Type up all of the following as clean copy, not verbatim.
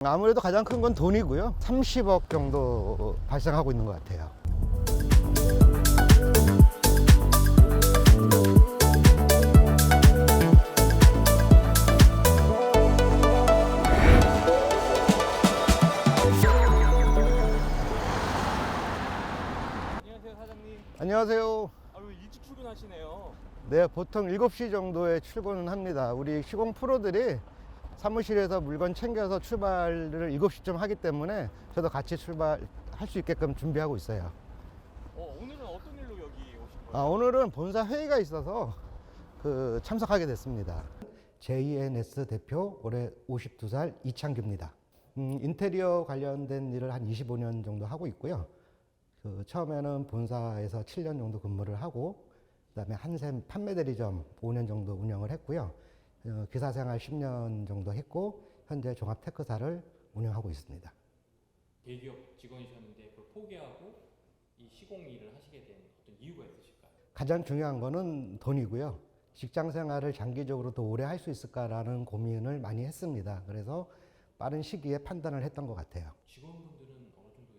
아무래도 가장 큰 건 돈이고요. 30억 정도 발생하고 있는 것 같아요. 안녕하세요, 사장님. 안녕하세요. 왜 일찍 출근하시네요? 네, 보통 7시 정도에 출근을 합니다. 우리 시공 프로들이 사무실에서 물건 챙겨서 출발을 7시쯤 하기 때문에 저도 같이 출발할 수 있게끔 준비하고 있어요. 오늘은 어떤 일로 여기 오신 거예요? 오늘은 본사 회의가 있어서 참석하게 됐습니다. JNS 대표, 올해 52살 이창규입니다. 인테리어 관련된 일을 한 25년 정도 하고 있고요. 처음에는 본사에서 7년 정도 근무를 하고, 그다음에 한샘 판매 대리점 5년 정도 운영을 했고요. 기사 생활 10년 정도 했고, 현재 종합 테크사를 운영하고 있습니다. 대기업 직원이셨는데 그걸 포기하고 이 시공 일을 하시게 된 어떤 이유가 있으실까요? 가장 중요한 거는 돈이고요. 직장 생활을 장기적으로 더 오래 할 수 있을까라는 고민을 많이 했습니다. 그래서 빠른 시기에 판단을 했던 것 같아요. 직원분들은 어느 정도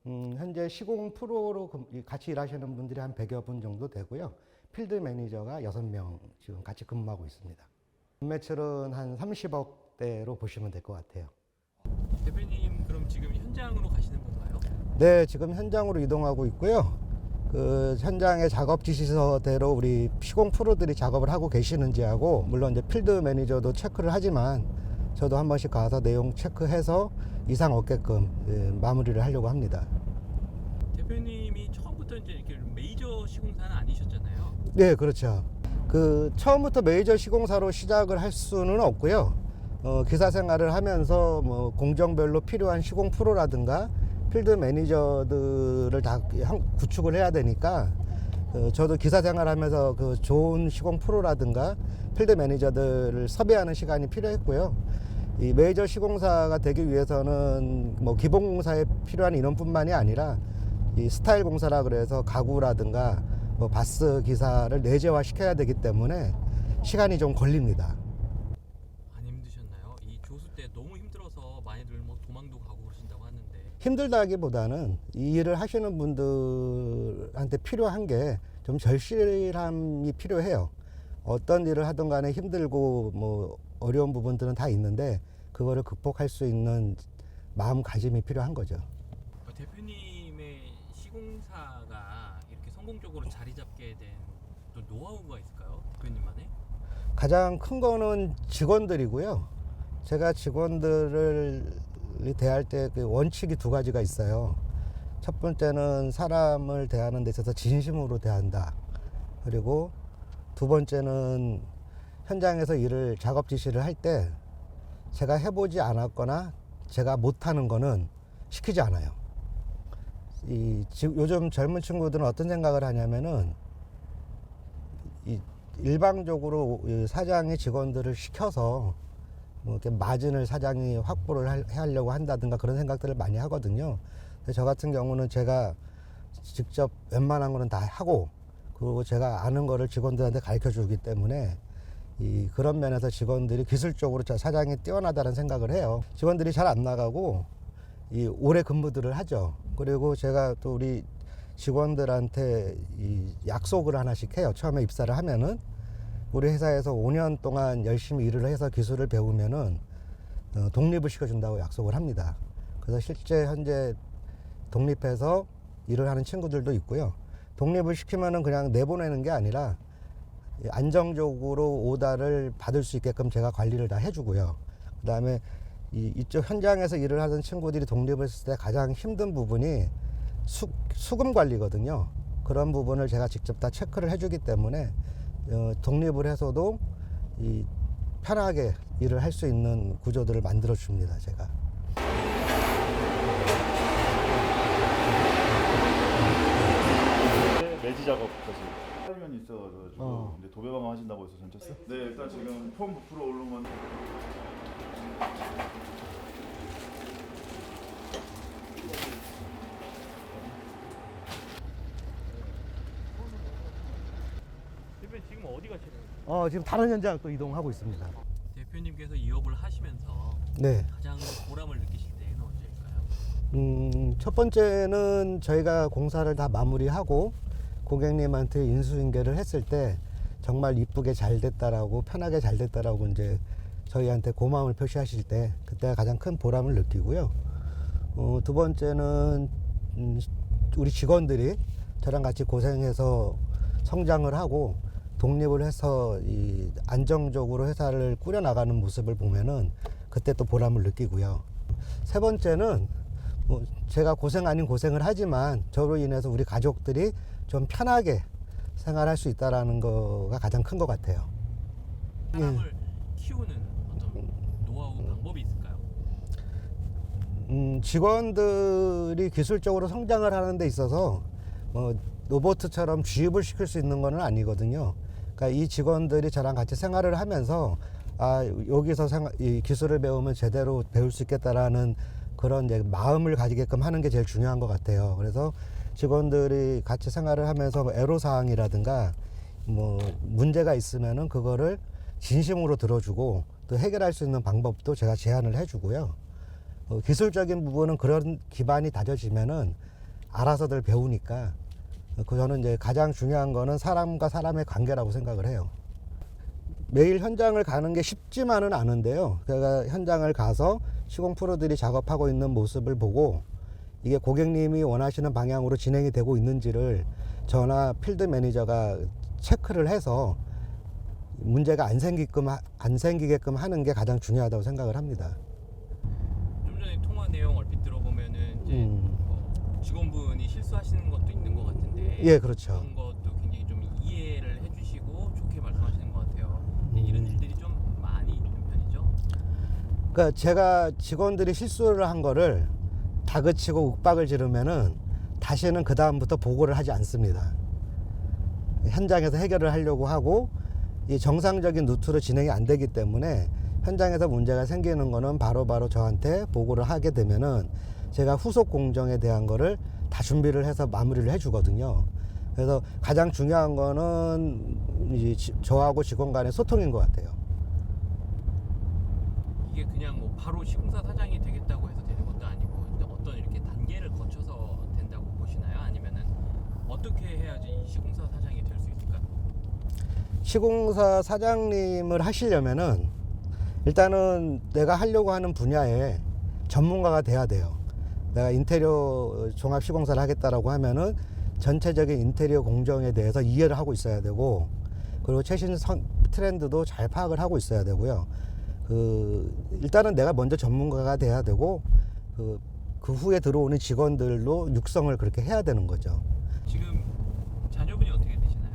계시나요? 현재 시공 프로로 같이 일하시는 분들이 한 100여 분 정도 되고요. 필드 매니저가 6명 지금 같이 근무하고 있습니다. 매출은 한 30억대로 보시면 될 것 같아요. 대표님, 그럼 지금 현장으로 가시는 건가요? 네, 지금 현장으로 이동하고 있고요. 현장의 작업 지시서대로 우리 시공 프로들이 작업을 하고 계시는지 하고, 물론 이제 필드 매니저도 체크를 하지만 저도 한 번씩 가서 내용 체크해서 이상 없게끔 마무리를 하려고 합니다. 대표님이 처음부터 이제 이렇게 메이저 시공사는 아니셨잖아요. 네, 그렇죠. 처음부터 메이저 시공사로 시작을 할 수는 없고요. 기사 생활을 하면서 뭐 공정별로 필요한 시공 프로라든가 필드 매니저들을 다 구축을 해야 되니까, 저도 기사 생활하면서 좋은 시공 프로라든가 필드 매니저들을 섭외하는 시간이 필요했고요. 이 메이저 시공사가 되기 위해서는 뭐 기본 공사에 필요한 인원뿐만이 아니라 이 스타일 공사라 그래서 가구라든가 뭐 바스 기사를 내재화 시켜야 되기 때문에 시간이 좀 걸립니다. 안 힘드셨나요? 이 조수 때 너무 힘들어서 많이들 뭐 도망도 가고 그러신다고 하는데. 힘들다기보다는 이 일을 하시는 분들한테 필요한 게 좀 절실함이 필요해요. 어떤 일을 하든 간에 힘들고 뭐 어려운 부분들은 다 있는데 그거를 극복할 수 있는 마음가짐이 필요한 거죠. 대표님의 시공사가 이렇게 성공적으로 자리 잡게 된 또 노하우가 있을까요? 대표님만의? 가장 큰 거는 직원들이고요. 제가 직원들을 대할 때 원칙이 2가지가 있어요. 첫 번째는 사람을 대하는 데 있어서 진심으로 대한다. 그리고 2번째는 현장에서 일을 작업 지시를 할 때 제가 해보지 않았거나 제가 못하는 거는 시키지 않아요. 요즘 젊은 친구들은 어떤 생각을 하냐면은 일방적으로 사장이 직원들을 시켜서 뭐 이렇게 마진을 사장이 확보를 하려고 한다든가 그런 생각들을 많이 하거든요. 근데 저 같은 경우는 제가 직접 웬만한 거는 다 하고, 그리고 제가 아는 거를 직원들한테 가르쳐 주기 때문에 그런 면에서 직원들이 기술적으로 사장이 뛰어나다는 생각을 해요. 직원들이 잘 안 나가고 오래 근무들을 하죠. 그리고 제가 또 우리 직원들한테 약속을 하나씩 해요. 처음에 입사를 하면은 우리 회사에서 5년 동안 열심히 일을 해서 기술을 배우면은 독립을 시켜준다고 약속을 합니다. 그래서 실제 현재 독립해서 일을 하는 친구들도 있고요. 독립을 시키면은 그냥 내보내는 게 아니라 안정적으로 오다를 받을 수 있게끔 제가 관리를 다 해주고요. 그 다음에 이쪽 현장에서 일을 하던 친구들이 독립했을 때 가장 힘든 부분이 수금 관리거든요. 그런 부분을 제가 직접 다 체크를 해주기 때문에 독립을 해서도 편하게 일을 할 수 있는 구조들을 만들어 줍니다, 제가. 매지 작업까지 살면이 있어가지고 근데 도배방 하신다고 해서 전쳤어? 네, 일단 지금 폼 부풀어 오른 건 대표님 지금 어디 가시는 거예요? 지금 다른 현장 또 이동하고 있습니다. 대표님께서 이 업을 하시면서 네. 가장 보람을 첫 번째는 저희가 공사를 다 마무리하고 고객님한테 인수인계를 했을 때 정말 이쁘게 잘 됐다라고, 편하게 잘 됐다라고 이제 저희한테 고마움을 표시하실 때 그때가 가장 큰 보람을 느끼고요. 두 번째는 우리 직원들이 저랑 같이 고생해서 성장을 하고 독립을 해서 이 안정적으로 회사를 꾸려나가는 모습을 보면은 그때 또 보람을 느끼고요. 세 번째는 뭐 제가 고생 아닌 고생을 하지만 저로 인해서 우리 가족들이 좀 편하게 생활할 수 있다라는 거가 가장 큰 것 같아요. 사람을 키우는 어떤 노하우 방법이 있을까요? 직원들이 기술적으로 성장을 하는 데 있어서 뭐 로봇처럼 주입을 시킬 수 있는 건 아니거든요. 그러니까 이 직원들이 저랑 같이 생활을 하면서 아, 여기서 이 기술을 배우면 제대로 배울 수 있겠다라는 그런 이제 마음을 가지게끔 하는 게 제일 중요한 것 같아요. 그래서 직원들이 같이 생활을 하면서 뭐 애로사항이라든가 뭐 문제가 있으면은 그거를 진심으로 들어주고 또 해결할 수 있는 방법도 제가 제안을 해주고요. 기술적인 부분은 그런 기반이 다져지면은 알아서들 배우니까 저는 이제 가장 중요한 거는 사람과 사람의 관계라고 생각을 해요. 매일 현장을 가는 게 쉽지만은 않은데요. 제가 현장을 가서 시공 프로들이 작업하고 있는 모습을 보고 이게 고객님이 원하시는 방향으로 진행이 되고 있는지를 저나 필드 매니저가 체크를 해서 문제가 안 생기게끔 하는 게 가장 중요하다고 생각을 합니다. 좀 전에 통화 내용 얼핏 들어보면은 이제 직원분이 실수하시는 것도 있는 것 같은데 예, 그렇죠. 그런 것도 굉장히 좀 이해를 해주시고 좋게 말씀하시는 것 같아요. 근데 이런 일들이 좀 많이 있는 편이죠? 그러니까 제가 직원들이 실수를 한 거를 다그치고 윽박을 지르면은 다시는 그 다음부터 보고를 하지 않습니다. 현장에서 해결을 하려고 하고 이 정상적인 루트로 진행이 안 되기 때문에 현장에서 문제가 생기는 거는 바로바로 저한테 보고를 하게 되면은 제가 후속 공정에 대한 거를 다 준비를 해서 마무리를 해주거든요. 그래서 가장 중요한 거는 이제 저하고 직원 간의 소통인 것 같아요. 이게 그냥 뭐 바로 시공사 사장이 되겠다고 해서 되는 것도 아니고 어떤 이렇게 단계를 거쳐서 된다고 보시나요? 아니면은 어떻게 해야지 이 시공사 사장이 될 수 있을까요? 시공사 사장님을 하시려면은 일단은 내가 하려고 하는 분야에 전문가가 돼야 돼요. 내가 인테리어 종합 시공사를 하겠다라고 하면은 전체적인 인테리어 공정에 대해서 이해를 하고 있어야 되고 그리고 최신 트렌드도 잘 파악을 하고 있어야 되고요. 일단은 내가 먼저 전문가가 돼야 되고 그 후에 들어오는 직원들로 육성을 그렇게 해야 되는 거죠. 지금 자녀분이 어떻게 되시나요?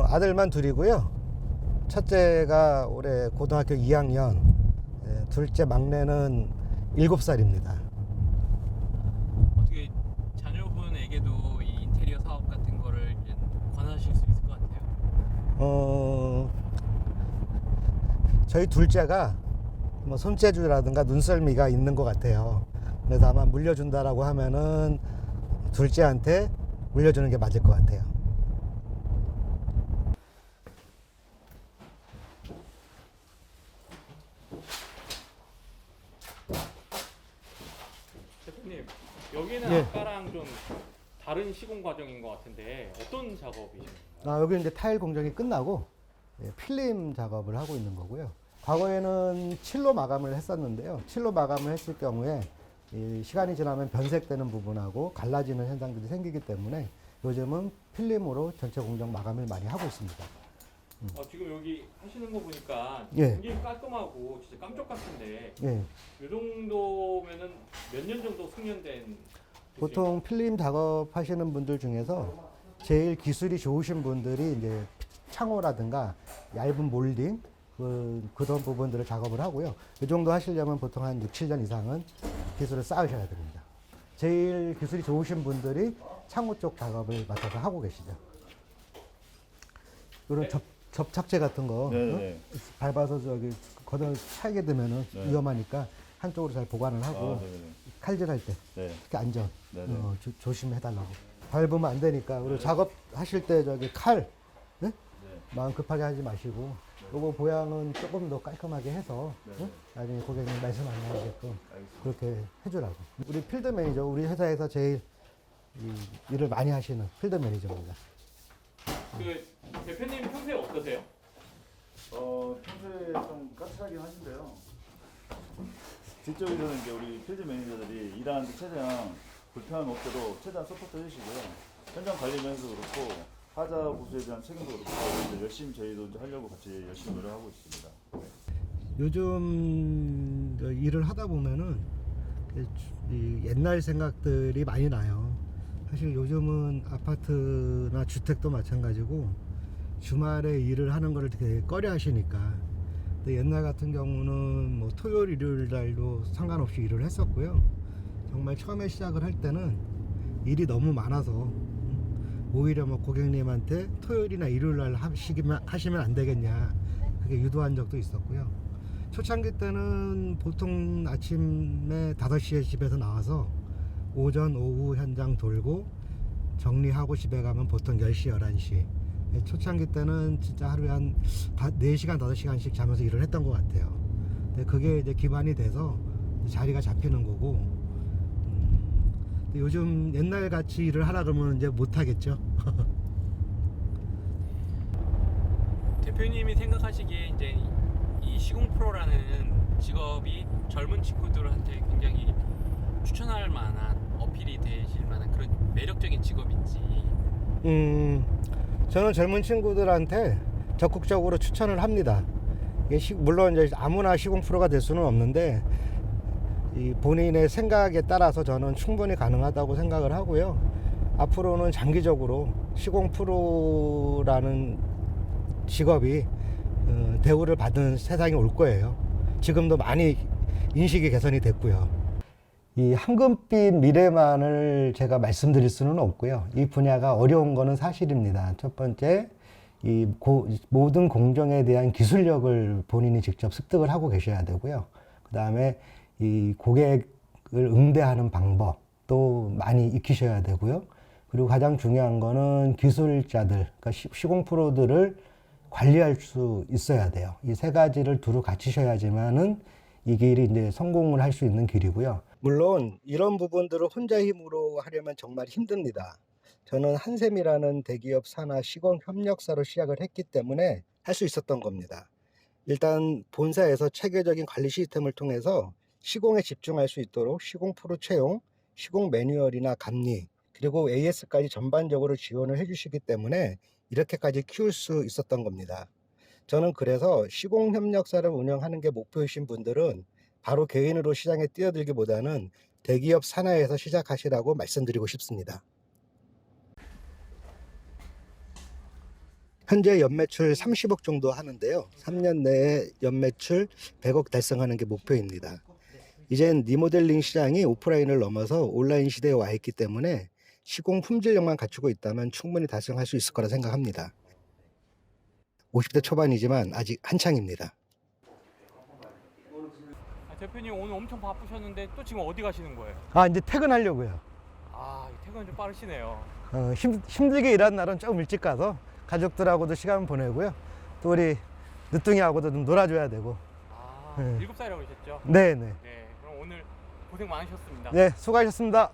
아들만 둘이고요. 첫째가 올해 고등학교 2학년, 둘째 막내는 7살입니다. 어떻게 자녀분에게도 이 인테리어 사업 같은 거를 이제 권하실 수 있을 것 같아요? 저희 둘째가 뭐 손재주라든가 눈썰미가 있는 것 같아요. 그래서 아마 물려준다라고 하면은 둘째한테 물려주는 게 맞을 것 같아요. 대표님, 여기는 예. 아까랑 좀 다른 시공 과정인 것 같은데 어떤 작업이신가요? 여기 이제 타일 공정이 끝나고 필름 작업을 하고 있는 거고요. 과거에는 칠로 마감을 했었는데요. 칠로 마감을 했을 경우에 이 시간이 지나면 변색되는 부분하고 갈라지는 현상들이 생기기 때문에 요즘은 필름으로 전체 공정 마감을 많이 하고 있습니다. 지금 여기 하시는 거 보니까 예. 굉장히 깔끔하고 진짜 깜짝 같은데 예. 이 정도면은 몇 년 정도 숙련된 보통 필름 작업하시는 분들 중에서 제일 기술이 좋으신 분들이 이제 창호라든가 얇은 몰딩 그런 부분들을 작업을 하고요. 이 정도 하시려면 보통 한 6, 7년 이상은 기술을 쌓으셔야 됩니다. 제일 기술이 좋으신 분들이 창호 쪽 작업을 맡아서 하고 계시죠. 이런 접착제 같은 거 네네. 밟아서 저기 걷어 차게 되면은 네. 위험하니까 한쪽으로 잘 보관을 하고 네네. 칼질할 때 네. 특히 안전 네네. 조심해달라고. 밟으면 안 되니까. 그리고 작업하실 때 저기 칼, 네? 네. 마음 급하게 하지 마시고 네. 요거 보양은 조금 더 깔끔하게 해서 네. 응? 나중에 고객님 말씀 안 나오게끔 알겠습니다. 그렇게 해주라고. 우리 필드 매니저, 우리 회사에서 제일 일을 많이 하시는 필드 매니저입니다. 그 대표님 평소에 어떠세요? 평소에 좀 까칠하긴 하신데요. 뒤쪽에서는 이제 우리 필드 매니저들이 일하는데 최대한 불편함 없도록 최대한 서포트 해주시고요. 현장 관리 면에서도 그렇고 하자 보수에 대한 책임도 그렇고 이제 열심히 저희도 이제 하려고 같이 열심히 노력하고 있습니다. 요즘 일을 하다 보면은 이 옛날 생각들이 많이 나요. 사실 요즘은 아파트나 주택도 마찬가지고 주말에 일을 하는 거를 되게 꺼려 하시니까. 근데 옛날 같은 경우는 뭐 토요일, 일요일 날도 상관없이 일을 했었고요. 정말 처음에 시작을 할 때는 일이 너무 많아서 오히려 뭐 고객님한테 토요일이나 일요일 날 하시면 안 되겠냐, 그게 유도한 적도 있었고요. 초창기 때는 보통 아침에 5시에 집에서 나와서 오전, 오후 현장 돌고 정리하고 집에 가면 보통 10시, 11시. 초창기 때는 진짜 하루에 한 4시간, 5시간씩 자면서 일을 했던 것 같아요. 근데 그게 이제 기반이 돼서 자리가 잡히는 거고, 근데 요즘 옛날 같이 일을 하라 그러면 이제 못 하겠죠. 대표님이 생각하시기에 이제 이 시공 프로라는 직업이 젊은 친구들한테 굉장히 추천할 만한, 어필이 되실 만한 그런 매력적인 직업인지. 저는 젊은 친구들한테 적극적으로 추천을 합니다. 이게 물론 이제 아무나 시공 프로가 될 수는 없는데 이 본인의 생각에 따라서 저는 충분히 가능하다고 생각을 하고요. 앞으로는 장기적으로 시공 프로라는 직업이 대우를 받는 세상이 올 거예요. 지금도 많이 인식이 개선이 됐고요. 이 황금빛 미래만을 제가 말씀드릴 수는 없고요. 이 분야가 어려운 거는 사실입니다. 첫 번째, 모든 공정에 대한 기술력을 본인이 직접 습득을 하고 계셔야 되고요. 그 다음에 이 고객을 응대하는 방법도 많이 익히셔야 되고요. 그리고 가장 중요한 거는 기술자들, 그러니까 시공 프로들을 관리할 수 있어야 돼요. 이 세 가지를 두루 갖추셔야지만은 이 길이 이제 성공을 할 수 있는 길이고요. 물론 이런 부분들을 혼자 힘으로 하려면 정말 힘듭니다. 저는 한샘이라는 대기업 산하 시공 협력사로 시작을 했기 때문에 할 수 있었던 겁니다. 일단 본사에서 체계적인 관리 시스템을 통해서 시공에 집중할 수 있도록 시공 프로 채용, 시공 매뉴얼이나 감리, 그리고 AS까지 전반적으로 지원을 해주시기 때문에 이렇게까지 키울 수 있었던 겁니다. 저는 그래서 시공 협력사를 운영하는 게 목표이신 분들은 바로 개인으로 시장에 뛰어들기보다는 대기업 산하에서 시작하시라고 말씀드리고 싶습니다. 현재 연매출 30억 정도 하는데요. 3년 내에 연매출 100억 달성하는 게 목표입니다. 이젠 리모델링 시장이 오프라인을 넘어서 온라인 시대에 와 있기 때문에 시공 품질력만 갖추고 있다면 충분히 달성할 수 있을 거라 생각합니다. 50대 초반이지만 아직 한창입니다. 대표님 오늘 엄청 바쁘셨는데 또 지금 어디 가시는 거예요? 이제 퇴근하려고요. 퇴근 좀 빠르시네요. 힘들게 일한 날은 좀 일찍 가서 가족들하고도 시간 보내고요. 또 우리 늦둥이하고도 좀 놀아줘야 되고. 7살이라고 하셨죠? 네네. 네, 그럼 오늘 고생 많으셨습니다. 네, 수고하셨습니다.